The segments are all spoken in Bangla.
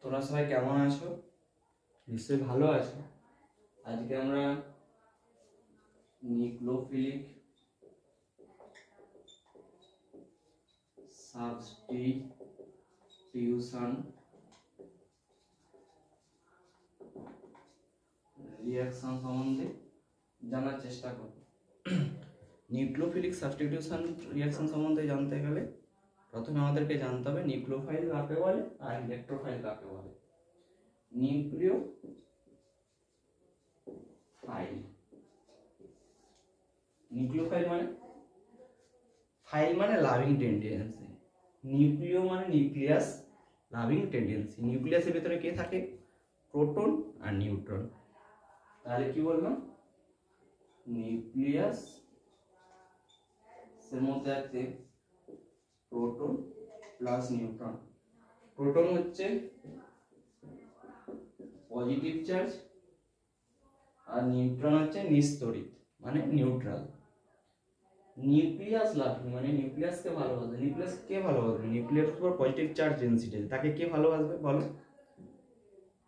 তোমরা সবাই কেমন আছো? নিশ্চয়ই ভালো আছো। আজকে আমরা নিউক্লিওফিলিক সাবস্টিটিউশন রিঅ্যাকশন সম্বন্ধে জানার চেষ্টা করব। নিউক্লিওফিলিক সাবস্টিটিউশন রিঅ্যাকশন সম্বন্ধে জানতে গেলে প্রথমে আমাদেরকে জানতে হবে নিউক্লিওফাইল কাকে বলে আর ইলেকট্রোফাইল কাকে বলে। নিউক্লিওফাইল মানে ফাইল মানে লাভিং টেন্ডেন্সি, নিউক্লিও মানে নিউক্লিয়াস, লাভিং টেন্ডেন্সি। নিউক্লিয়াসের ভিতরে কে থাকে? প্রোটন আর নিউট্রন। তাহলে কি বললাম? নিউক্লিয়াস এর মধ্যে আছে প্রোটন প্লাস নিউট্রন। প্রোটন হচ্ছে পজিটিভ চার্জ আর নিউট্রন হচ্ছে নিস্তড়িত মানে নিউট্রাল। নিউক্লিয়াস লাভিং মানে নিউক্লিয়াসকে ভালোবাসে। নিউক্লিয়াস কে ভালোবাসবে? নিউক্লিয়াস উপর পজিটিভ চার্জ ডেনসিটি, তাকে কে ভালোবাসবে বলো?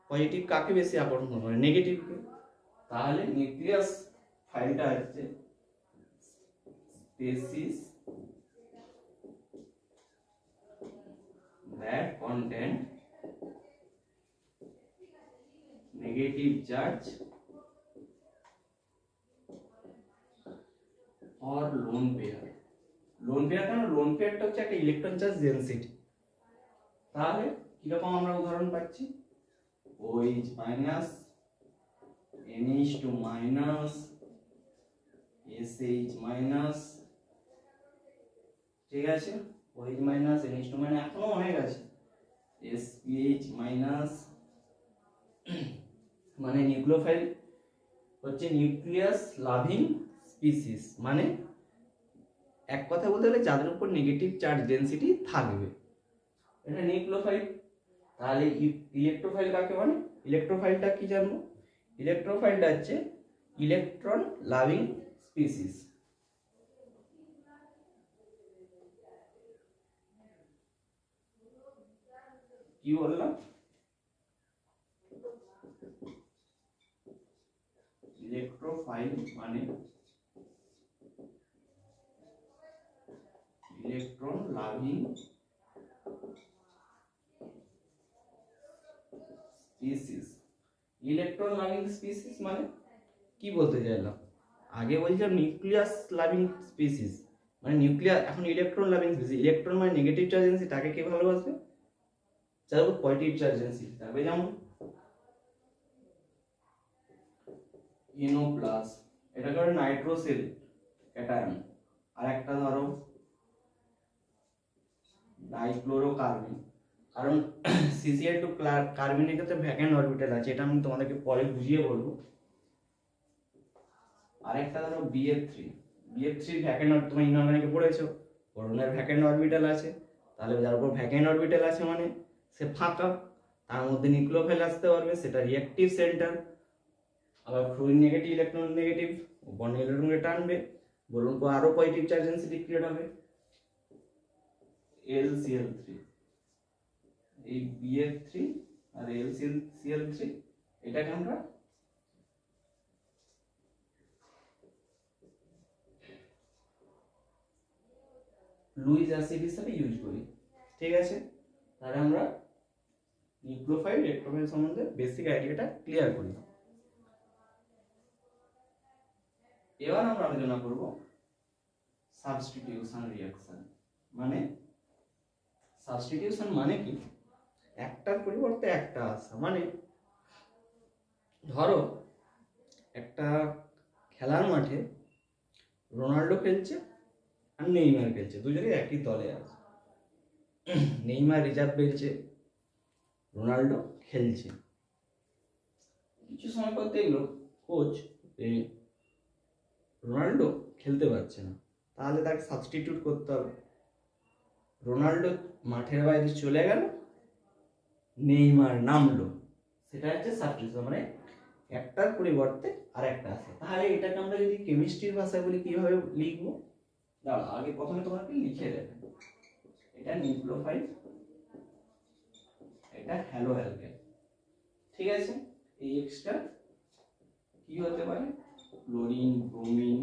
পজিটিভ কাকে বেশি আকর্ষণ করে? নেগেটিভকে। তাহলে নিউক্লিয়াস ফাইলটা হচ্ছে species that contain negative charge or lone pair। Lone pair কেন? লোন পেয়ারটা হচ্ছে একটা ইলেকট্রন চার্জ ডেনসিটি। তাহলে কিরকম আমরা উদাহরণ পাচ্ছি? OH minus, NH2 minus, SH minus, ঠিক আছে? OH মাইনাস, NH2 মাইনাস, এখনো অনেক আছে। SPH minus. মানে নিউক্লিওফাইল হচ্ছে নিউক্লিয়াস লাভিং স্পিসিস, মানে এক কথা বলতে গেলে যাদের উপর নেগেটিভ চার্জ ডেনসিটি থাকবে, এটা নিউক্লিওফাইল। তাহলে ইলেকট্রোফাইল কাকে বলে? ইলেকট্রোফাইলটা কি জানবো? ইলেকট্রোফাইলটা হচ্ছে ইলেকট্রন লাভিং স্পিসিস। কি বললাম? ইলেকট্রোফাইল মানে electron loving species. Electron loving species মানে কি বলতে চাইলাম? আগে বলছিলাম নিউক্লিয়াস লাভিং স্পিসিস মানে নিউক্লিয়াস, এখন ইলেকট্রন লাভিং স্পিসিস। ইলেকট্রন মানে নেগেটিভ চার্জ ডেনসিটি, তাকে কে ভালোবাসবে? যার উপর পজিটিভ চার্জ ডেনসিটি থাকবে। যেমন NO প্লাস, এটা ধরো নাইট্রোসিল ক্যাটায়ন। আর একটা ধরো ডাইক্লোরোকার্বিন, কারণ CCl2 কার্বিনের ক্ষেত্রে ভ্যাকেন্ট অরবিটাল আছে, এটা আমি তোমাদেরকে পরে বুঝিয়ে বলবো। আরেকটা ধরো BF3 ভ্যাকেন্ট, তুমি ইনঅর্গানিকে পড়েছো, বোরনের ভ্যাকেন্ট অরবিটাল আছে। তাহলে যার উপর ভ্যাকেন্ট অরবিটাল আছে মানে সে ফাঁকা, তার মধ্যে নিউক্লিওফাইল আসতে পারবে, সেটা রিঅ্যাকটিভ সেন্টার। আবার fluid negative, electron negative, bond ইলেকট্রনকে টানবে, বোরন পর আরো পজিটিভ চার্জ ডেনসিটি ক্রিয়েট হবে, LCl3। এই BF3 আর LCl3 এটাকে আমরা লুইস অ্যাসিড হিসেবে ইউজ করি, ঠিক আছে? তাহলে আমরা নিউক্লিওফাইল ইলেকট্রোফাইল সম্বন্ধে বেসিক আইডিয়াটা ক্লিয়ার করি। এবার আমরা আলোচনা করব সাবস্টিটিউশন রিঅ্যাকশন। মানে সাবস্টিটিউশন মানে কি? একটার পরিবর্তে একটা আসা। মানে ধরো একটা খেলার মাঠে রোনাল্ডো খেলছে আর নেইমার খেলছে, দুজনেই একই দলে আছে। নেইমার রিজার্ভ বেঞ্চে, রোনাল্ডো খেলছে। কিছু সময় পর দেখলো কোচ রোনাল্ডো খেলতে পারছে না, তাহলে তাকে সাবস্টিটিউট করতে হবে। রোনাল্ডো মাঠের বাইরে চলে গেল, নেইমার নামলো, সেটা হচ্ছে সাবস্টিটিউশন। মানে একটার পরিবর্তে আরেকটা আসে। তাহলে এটাকে আমরা যদি কেমিস্ট্রির ভাষায় বলি কিভাবে লিখবো? দাঁড়া, আগে প্রথমে তোমাকে লিখে দেবে। এটা নিউক্লিওফাইল, এটা হ্যালো অ্যালকেন। ঠিক আছে, এই এক্সটা কি হতে পারে? Chlorine, bromine,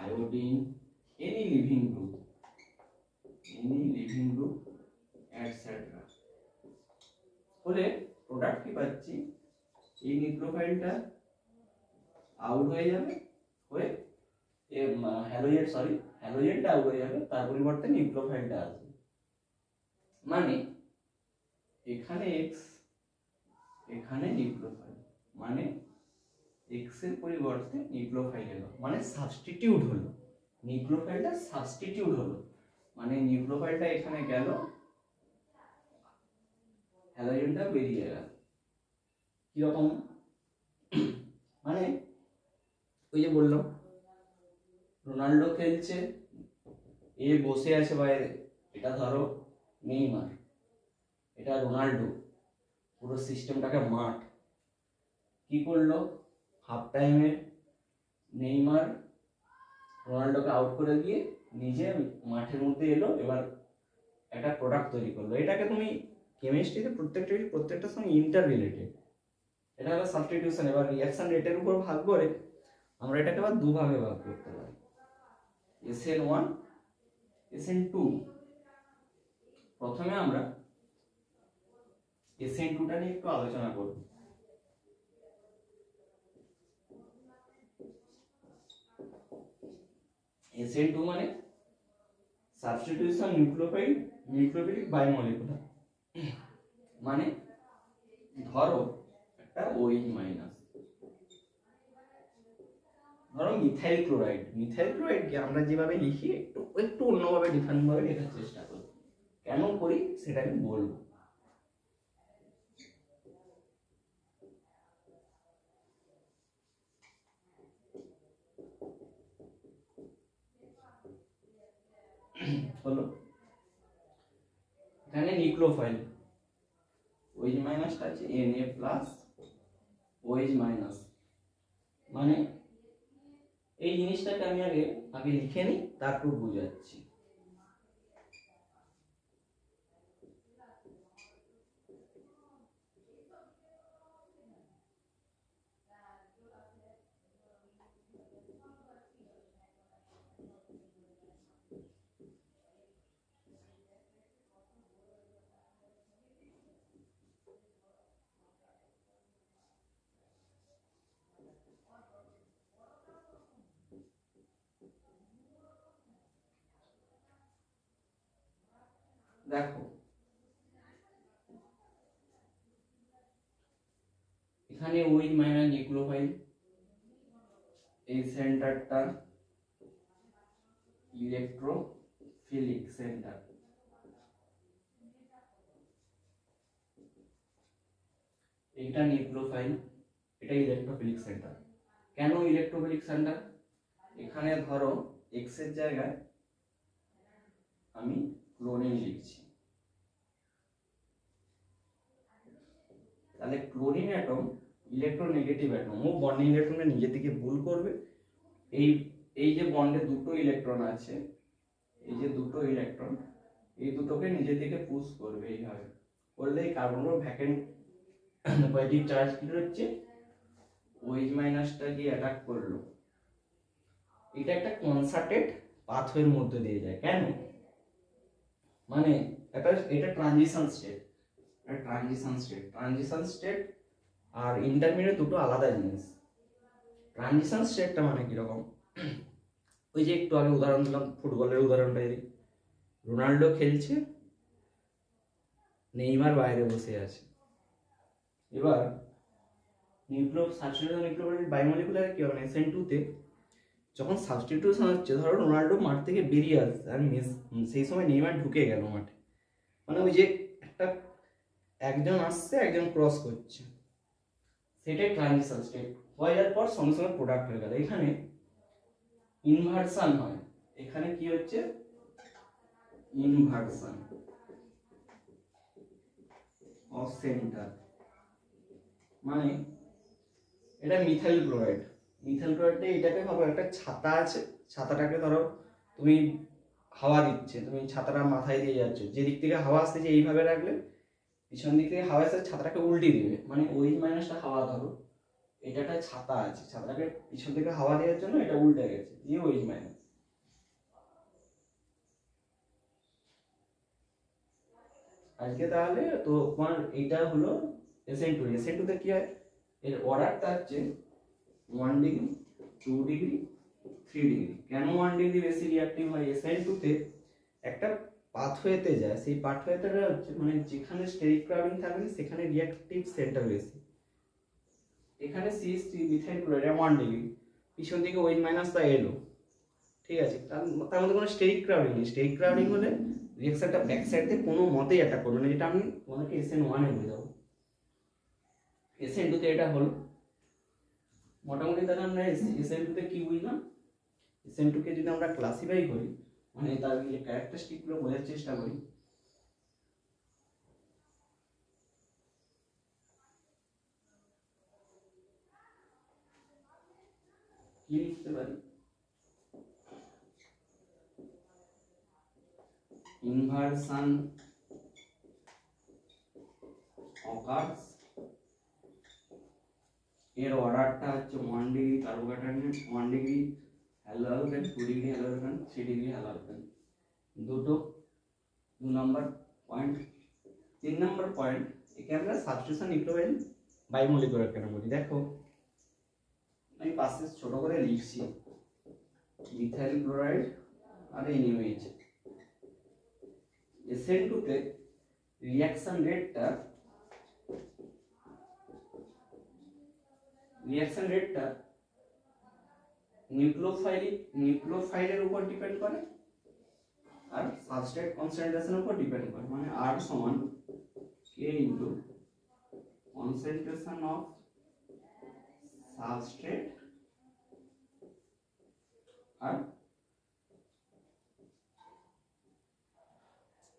iodine, any living group etcetera. বলে প্রোডাক্ট কি পাচ্ছি? এই নিউক্লিওফাইলটা আউট হয়ে যাবে, হয়ে হ্যালোজেনটা আউট হয়ে যাবে, তার পরিবর্তে নিউক্লিওফাইলটা আসবে। মানে এখানে এক্স, এখানে নিউক্লিওফাইল, মানে এক্স এর পরিবর্তে নিউক্লিওফাইল এলো, মানে সাবস্টিটিউট হলো, নিউক্লিওফাইলটা সাবস্টিটিউট হলো, মানে নিউক্লিওফাইলটা এখানে গেল, হ্যালোজেনটা বেরিয়ে গেল। কিরকম? মানে ওই যে বললাম রোনাল্ডো খেলছে, এ বসে আছে বাইরে, এটা ধরো নেইমার, এটা রোনাল্ডো, পুরো সিস্টেমটাকে মাঠ। কি করলো? হাফ টাইমে নেইমার রোনাল্ডোকে আউট করে দিয়ে নিজে মাঠের মধ্যে এলো, এবার একটা প্রোডাক্ট তৈরি করলো। এটাকে তুমি কেমিস্ট্রিতে প্রত্যেকটার সঙ্গে ইন্টার রিলেটেড। এটা হলো সাবস্টিটিউশন। এবার রিঅ্যাকশন রেটের উপর ভাগ করে আমরা এটাকে আবার দুভাবে ভাগ করতে পারি, SN1 SN2। প্রথমে আমরা SN2টা নিয়ে একটু আলোচনা করব। SN2 মানে সাবস্টিটিউশন নিউক্লিওফিলিক বায়োমলিকুলার। মানে ধরো একটা OH মাইনাস, ধরো মিথাইল ক্লোরাইডকে আমরা যেভাবে লিখি একটু অন্যভাবে ডিফারেন্ট ভাবে লেখার চেষ্টা করি। কেন করি সেটা আমি বলবো। হলো এখানে নিউক্লিওফাইল, OH মাইনাসটা আছে Na প্লাস OH মাইনাস। মানে এই জিনিসটাকে আমি আগে লিখে নিই, তারপর বুঝাচ্ছি। দেখো এখানে OH মাইনাস নিউক্লিওফাইল, এই সেন্টারটা ইলেকট্রোফিলিক সেন্টার। এটা নিউক্লিওফাইল, এটা ইলেকট্রোফিলিক সেন্টার। কেন ইলেকট্রোফিলিক সেন্টার? এখানে ধরো এক্স এর জায়গায় আমি ক্লোরিন লিখছি, তাহলে ক্লোরিন অ্যাটম ইলেকট্রোনেগেটিভ অ্যাটম, ও বন্ডিং ইলেকট্রনটা নিজের দিকে পুল করবে। এই যে বন্ডে দুটো ইলেকট্রন আছে, এই যে দুটো ইলেকট্রন, এই দুটোকে নিজের দিকে পুশ করবে। এইভাবে করলে এই কার্বনের ভ্যাকেন্ট পজিটিভ চার্জ কি হচ্ছে, OH মাইনাসটা গিয়ে অ্যাটাক করলো। এটা একটা কনসার্টেড পাথওয়ের মধ্যে দিয়ে যায়। কেন? মানে এটা ট্রানজিশন স্টেট আর ইন্টারমিডিয়েট দুটো আলাদা জিনিস। ট্রানজিশন স্টেটটা মানে কিরকম? ওই যে একটু আগে উদাহরণ দিলাম, ফুটবলের উদাহরণটা দিই। রোনাল্ডো খেলছে, নেইমার বাইরে বসে আছে। এবার বায়োমলিকুলার কি হবে? SN2 যখন সাবস্টিটিউশন হচ্ছে, ধরো রোনাল্ডো মাঠ থেকে বেরিয়ে আসছে আর সেই সময় নেইমার ঢুকে গেল মাঠে, মানে ওই যে একজন আসছে একজন ক্রস করছে, সেটাই ট্রানজিশন স্টেট। হয়ে যাওয়ার পর সঙ্গে সঙ্গে প্রোডাক্ট হয়ে গেল। এখানে ইনভার্সন হয়, এখানে কি হচ্ছে? Inversion of centre. মানে এটা মিথাইল ক্লোরাইডটা এটাকে ভাবো একটা ছাতা আছে, ছাতাটাকে ধরো তুমি হাওয়া দিচ্ছে, তুমি ছাতাটা মাথায় দিয়ে যাচ্ছ, যে দিক থেকে হাওয়া আসতেছে এইভাবে রাখলে পিছন দিক থেকে হাওয়া এসে ছাতাটাকে উল্টে দিবে, মানে OH মাইনাসটা হাওয়া, ধরো এটা একটা ছাতা আছে, ছাতাটাকে পিছন থেকে হাওয়া দেওয়ার জন্য এটা উল্টে গেছে, দিয়ে OH মাইনাস। আজকে তাহলে তো তোমার এইটা হলো SN2। SN2 তে কি হয়, এর অর্ডারটা হচ্ছে 1 ডিগ্রি 2 ডিগ্রি 3 ডিগ্রি। কেন 1 ডিগ্রি বেশি রিঅ্যাক্টিভ হয়, SN2 তে একটা পাথওয়েতে যায়, সেই পাথওয়েটা হচ্ছে মানে যেখানে স্টেরিক ক্রাউডিং থাকবে সেখানে রিঅ্যাকটিভ সেন্টার বেশি। এখানে CH3 মিথাইল ক্লোরাইড 1 ডিগ্রি, পিছন দিকে OH মাইনাসটা এলো, ঠিক আছে, তার মধ্যে কোনো স্টেরিক ক্রাউডিং নেই। স্টেরিক ক্রাউডিং হলে রিঅ্যাকশনটা ব্যাক সাইড থেকে কোনো মতেই অ্যাটাক করবে না, যেটা আমি তোমাদেরকে SN1 এ বোঝাবো। SN2 তে এটা হলো মোটামুটি। তাহলে আমরা SN2 তে কি বুঝলাম, SN2 কে যদি আমরা ক্লাসিফাই করি, মানে তার ক্যারেক্টারিস্টিক গুলো বোঝার চেষ্টা করি, কি লিখতে পারি, ইনভার্সন অকার্স, এর অর্ডারটা হচ্ছে 1 degree carbocation, 1 degree haloalkane, 2 degree haloalkane, 3 degree haloalkane. দুটো 2 নম্বর পয়েন্ট। 3 নম্বর পয়েন্ট, একে আমরা সাবস্টিটিউশন নিউক্লিওফাইল বায়োমলিকুলার কেন বলি, দেখো আমি পাশে ছোট করে লিখছি, মিথাইল ক্লোরাইড আর NaOH। SN2 তে রিঅ্যাকশন রেটটা নিউক্লিওফাইলের উপর ডিপেন্ড করে আর সাবস্ট্রেট কনসেন্ট্রেশনের উপর ডিপেন্ড করে, মানে R সমান K into concentration of substrate আর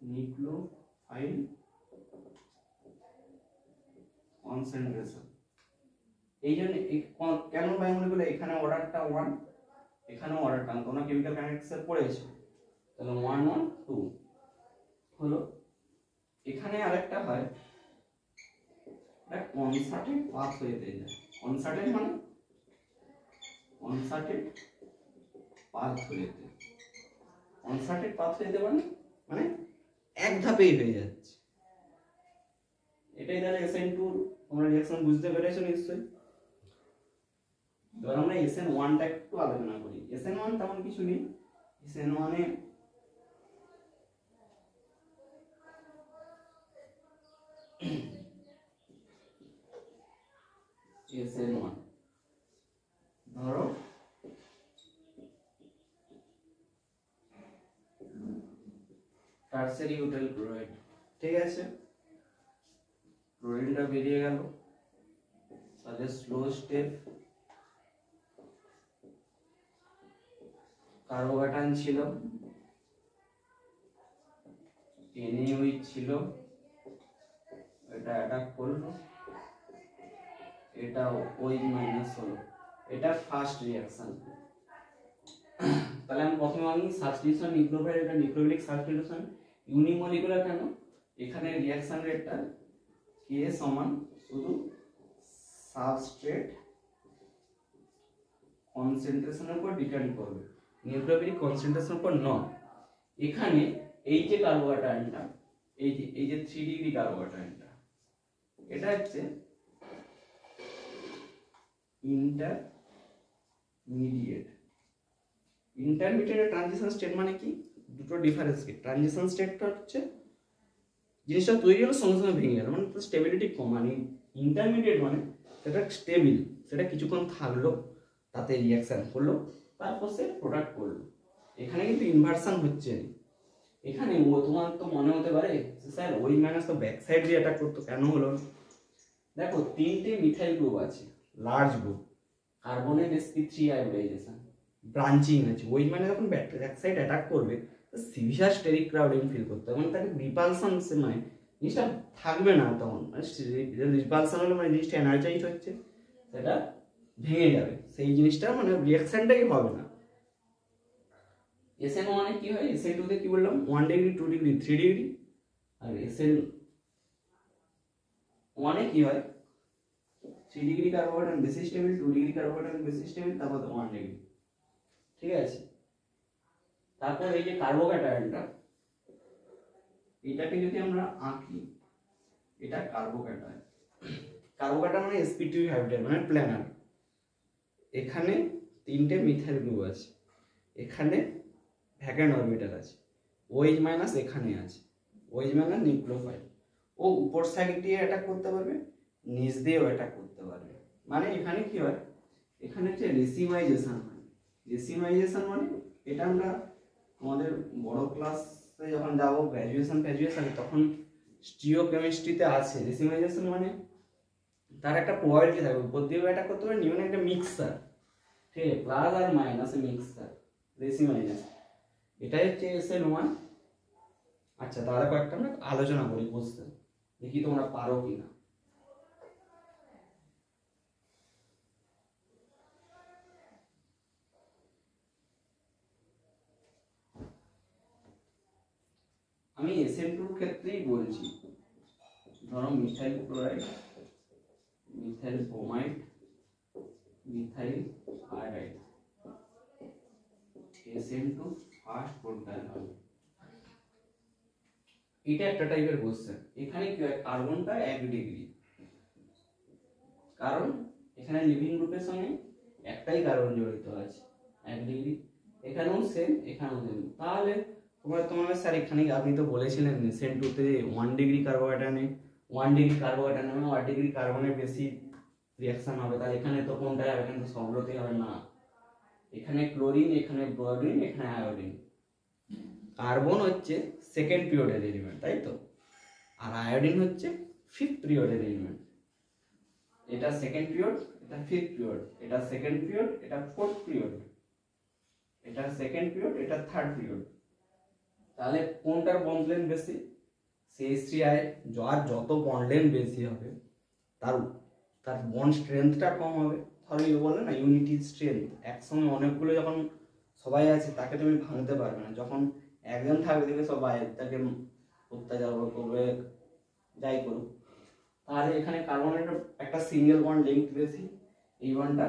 নিউক্লিওফাইল কনসেন্ট্রেশন। এই জন্য কেন বায়োমলিকুলার, এখানে অর্ডারটা 1, এখানেও অর্ডারটা, তোমরা কেমিক্যাল কাইনেটিক্সে পড়েছো, তাহলে 1 1 2 হলো। এখানে আরেকটা হয়, কনসার্টেড পাথওয়েতে যায়। কনসার্টেড মানে মানে এক ধাপেই হয়ে যাচ্ছে। এটাই তাহলে SN2। তোমরা রিঅ্যাকশন বুঝতে পেরেছো নিশ্চয়ই। এবার আমরা SN1 টা একটু আলোচনা করি। SN1 তেমন কিছু নেই। SN1 এ SN1 ধরো টারসিয়ারি ইউটাইল ক্লোরাইড, ঠিক আছে, ক্লোরিনটা বেরিয়ে গেল, তাহলে স্লো স্টেপ কার্বোক্যাটায়ন ছিল, NaOH ছিল, এটা অ্যাটাক করলো, এটা OH মাইনাস হলো, এটা ফার্স্ট রিঅ্যাকশন। তাহলে আমি প্রথমে আমি সাবস্টিটিউশন নিউক্লিওফাইল, এটা নিউক্লিওফিলিক সাবস্টিটিউশন ইউনিমলিকুলার। কেন, এখানে রিঅ্যাকশন রেটটা K সমান শুধু সাবস্ট্রেট কনসেন্ট্রেশনের উপর ডিপেন্ড করবে, নিউক্লিওফিলিক কনসেন্ট্রেশনের উপর নয়। এখানে এই যে কার্বোক্যাটায়নটা, এই যে 3 ডিগ্রি কার্বোক্যাটায়নটা, এটা হচ্ছে ইন্টারমিডিয়েট ট্রানজিশন স্টেট। মানে কি, দুটো ডিফারেন্স কি, ট্রানজিশন স্টেটটা হচ্ছে জিনিসটা তৈরি হলো সঙ্গে সঙ্গে ভেঙে গেল, মানে স্টেবিলিটি কম। মানে ইন্টারমিডিয়েট মানে সেটা স্টেবিল, সেটা কিছুক্ষণ থাকলো, তাতে রিঅ্যাকশন করলো, তারপর সে প্রোডাক্ট করলো। এখানে কিন্তু ইনভার্সন হচ্ছে। এখানে তোমার তো মনে হতে পারে স্যার OH মাইনাস তো ব্যাক সাইড দিয়ে অ্যাটাক করতো, কেন হলো? দেখো 3টে মিথাইল গ্রুপ আছে, লার্জ গ্রুপ, কার্বনের sp3 আয়োডাইজেশন, ব্রাঞ্চিং আছে। OH মাইনাস যখন ব্যাক সাইড অ্যাটাক করবে সিভিয়ার স্টেরিক ক্রাউডিং ফিল করতে হবে, মানে তাকে রিপালশন, মানে জিনিসটা থাকবে না তখন, মানে রিপালশন হলে মানে জিনিসটা এনার্জাইজ হচ্ছে, সেটা ভেঙে যাবে, সেই জিনিসটা মানে রিঅ্যাকশনটাই হবে না। SN1 এ কি হয়, SN2 তে কি বললাম 1 ডিগ্রি 2 ডিগ্রি 3 ডিগ্রি, আর ওয়ানে কি হয় 3 ডিগ্রি কার্বোকার্বন বেশি স্টেবল, 2 ডিগ্রি কার্বোকার্বন বেশি স্টেবল, তারপর 1 ডিগ্রি। ঠিক আছে, তারপর এই যে কার্বোক্যাটায়নটা, এটাকে যদি আমরা আঁকি, এটা কার্বোক্যাটায়ন। কার্বোক্যাটায়ন মানে sp2 হাইব্রিড মানে প্ল্যানার। এখানে 3টে মিথাইল গ্রুপ আছে, এখানে ভ্যাকেন্ট অরবিটাল আছে, OH মাইনাস এখানে আছে, OH মাইনাস নিউক্লিওফাইল। ও উপর সাইড দিয়ে অ্যাটাক করতে পারবে, নিচ দিয়েও অ্যাটাক করতে পারবে। মানে এখানে কি হয়, এখানে হচ্ছে রেসিমাইজেশন হয়। রেসিমাইজেশন মানে এটা আমরা আমাদের বড় ক্লাসে যখন যাবো গ্র্যাজুয়েশন তখন স্টিওকেমিস্ট্রিতে আছে। রেসিমাইজেশন মানে তার একটা প্রবাবিলিটি থাকবে, উপর দিয়েও অ্যাটাক করতে পারে, নিউন একটা মিক্সার, ঠিক আছে, প্লাস আর মাইনাস মিক্সার, রেসিমাইজেশন। এটাই হচ্ছে SN1। আচ্ছা, তাহলে কয়েকটা আমরা আলোচনা করি, বুঝতে দেখি তোমরা পারো কিনা। আমি SN2 এর ক্ষেত্রেই বলছি, ধরো methyl chloride, methyl bromide, methyl iodide, SN2 first proton হবে। এটা একটা টাইপের কোশ্চেন। এখানে কি হয়, কার্বনটা 1 ডিগ্রি, কারণ এখানে লিভিং গ্রুপের সঙ্গে একটাই কার্বন জড়িত আছে 1 ডিগ্রি, এখানেও সেম, এখানেও সেম। তাহলে তোমাদের স্যার এখানে আপনি তো বলেছিলেন SN2 তে 1 ডিগ্রি কার্বোক্যাটায়নে 1 ডিগ্রি কার্বোক্যাটায়ন এবং 1 ডিগ্রি কার্বনের বেশি রিঅ্যাকশন হবে, তাহলে এখানে তো কোনটা হবে, এখানে তো সবগুলোতেই হবে না। এখানে ক্লোরিন, এখানে ব্রোমিন, এখানে আয়োডিন। কার্বন হচ্ছে সেকেন্ড পিরিয়ডের এলিমেন্ট, তাই তো, আর আয়োডিন হচ্ছে 5th পিরিয়ডের এলিমেন্ট। এটা সেকেন্ড পিরিয়ড, এটা 5th পিরিয়ড, এটা সেকেন্ড পিরিয়ড, এটা 4th পিরিয়ড, এটা সেকেন্ড পিরিয়ড, এটা 3rd পিরিয়ড। তাহলে কোনটার বন্ড লেন্থ বেশি, CH3 যার যত বন্ড লেন্থ বেশি হবে তার বন্ড স্ট্রেংথটা কম হবে। ধরো এই বলে না ইউনিটি স্ট্রেংথ, একসঙ্গে অনেকগুলো যখন সবাই আছে তাকে তুমি ভাঙতে পারবে না, যখন একজন থাকবে দেখবে সবাই তাকে অত্যাচার করবে, যাই করুক। তাহলে এখানে কার্বনের একটা সিঙ্গেল বন্ড লেংথ বেশি, এই বন্ডটা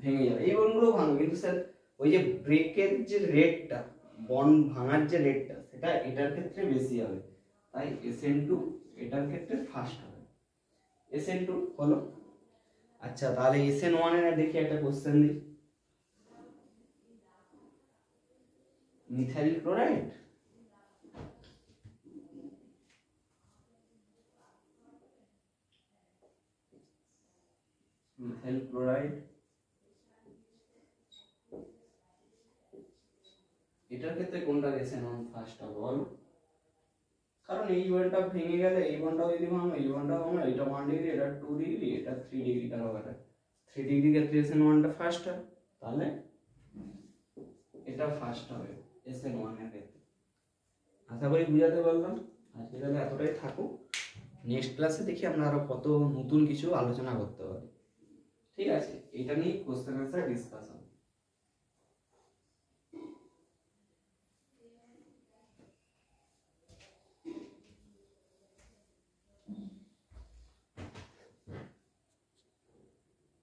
ভেঙে যাবে, এই বন্ডগুলো ভাঙবে, কিন্তু স্যার ওই যে ব্রেকের যে রেটটা, বন্ড ভাঙার যে রেটটা, সেটা এটার ক্ষেত্রে বেশি হবে, তাই SN2 এটার ক্ষেত্রে ফার্স্ট হবে। SN2 হলো। আচ্ছা, তাহলে SN1 এর দেখি একটা কোশ্চেন দিই। মিথাইল ক্লোরাইড, মিথাইল ক্লোরাইড, এটার ক্ষেত্রে কোনটা SN1 ফার্স্ট হবে বলো? কারণ এই বন্ডটা ভেঙে গেলে এই বন্ডটাও যদি ভাঙো, এই বন্ডটাও ভাঙো, এটা 1 ডিগ্রি, এটা 2 ডিগ্রি, এটা 3 ডিগ্রি কার্বোক্যাটায়ন, 3 ডিগ্রি ক্ষেত্রে SN1টা ফার্স্ট হয়, তাহলে এটা ফার্স্ট হবে SN1 এর ক্ষেত্রে। আশা করি বুঝাতে পারলাম। আজকে তাহলে এতটাই থাকুক, নেক্সট ক্লাসে দেখি আমরা আরো কত নতুন কিছু আলোচনা করতে পারি। ঠিক আছে, এটা নিয়ে কোশ্চেন আনসার ডিসকাস হবে।